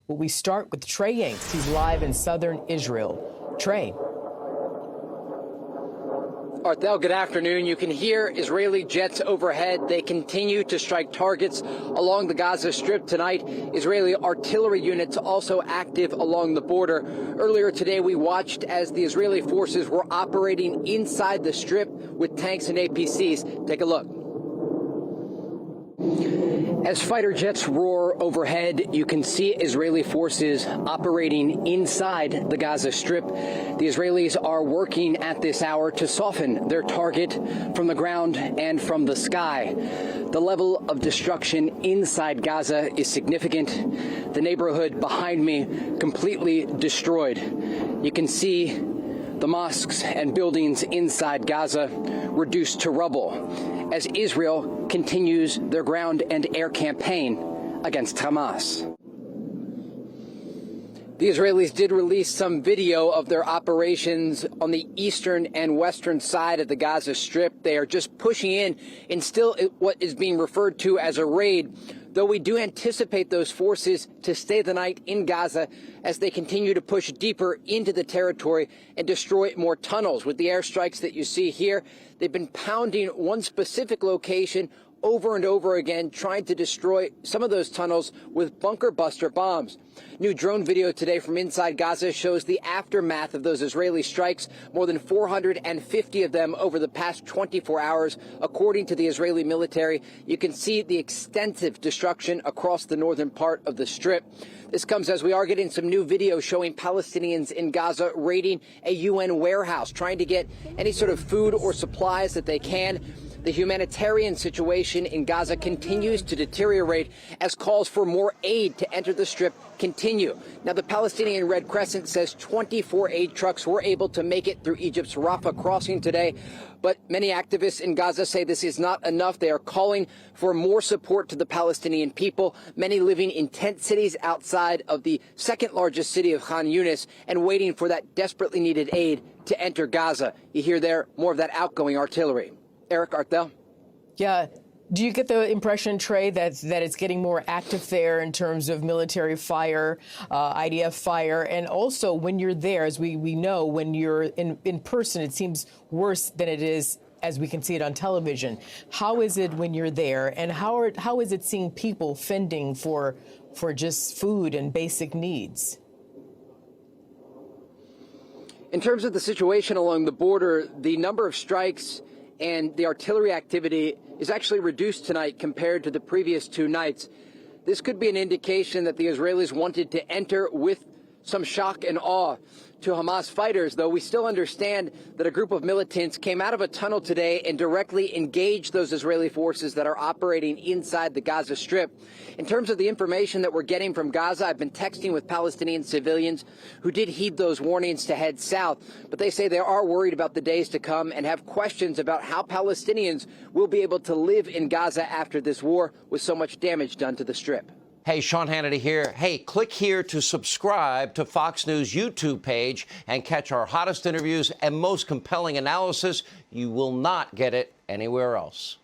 Well, we start with Trey Yingst. He's live in southern Israel. Trey. Arthel, good afternoon. You can hear Israeli jets overhead. They continue to strike targets along the Gaza Strip tonight. Israeli artillery units also active along the border. Earlier today, we watched as the Israeli forces were operating inside the Strip with tanks and APCs. Take a look. As fighter jets roar overhead, you can see Israeli forces operating inside the Gaza Strip. The Israelis are working at this hour to soften their target from the ground and from the sky. The level of destruction inside Gaza is significant. The neighborhood behind me completely destroyed. You can see the mosques and buildings inside Gaza reduced to rubble as Israel continues their ground and air campaign against Hamas. The Israelis did release some video of their operations on the eastern and western side of the Gaza Strip. They are just pushing in still what is being referred to as a raid, though we do anticipate those forces to stay the night in Gaza as they continue to push deeper into the territory and destroy more tunnels. With the airstrikes that you see here, they've been pounding one specific location over and over again, trying to destroy some of those tunnels with bunker buster bombs. New drone video today from inside Gaza shows the aftermath of those Israeli strikes, more than 450 of them over the past 24 hours, according to the Israeli military. You can see the extensive destruction across the northern part of the Strip. This comes as we are getting some new video showing Palestinians in Gaza raiding a UN warehouse, trying to get any sort of food or supplies that they can. The humanitarian situation in Gaza continues to deteriorate as calls for more aid to enter the Strip continue. Now, the Palestinian Red Crescent says 24 aid trucks were able to make it through Egypt's Rafah crossing today. But many activists in Gaza say this is not enough. They are calling for more support to the Palestinian people, many living in tent cities outside of the second largest city of Khan Yunis and waiting for that desperately needed aid to enter Gaza. You hear there more of that outgoing artillery. Eric, Arthel. Yeah. Do you get the impression, Trey, that it's getting more active there in terms of military fire, IDF fire, and also when you're there, as we know, when you're in person, it seems worse than it is as we can see it on television. How is it when you're there, and how is it seeing people fending for just food and basic needs? In terms of the situation along the border, the number of strikes and the artillery activity is actually reduced tonight compared to the previous two nights. This could be an indication that the Israelis wanted to enter with some shock and awe to Hamas fighters, though we still understand that a group of militants came out of a tunnel today and directly engaged those Israeli forces that are operating inside the Gaza Strip. In terms of the information that we're getting from Gaza, I've been texting with Palestinian civilians who did heed those warnings to head south, but they say they are worried about the days to come and have questions about how Palestinians will be able to live in Gaza after this war with so much damage done to the Strip. Hey, Sean Hannity here. Hey, click here to subscribe to Fox News YouTube page and catch our hottest interviews and most compelling analysis. You will not get it anywhere else.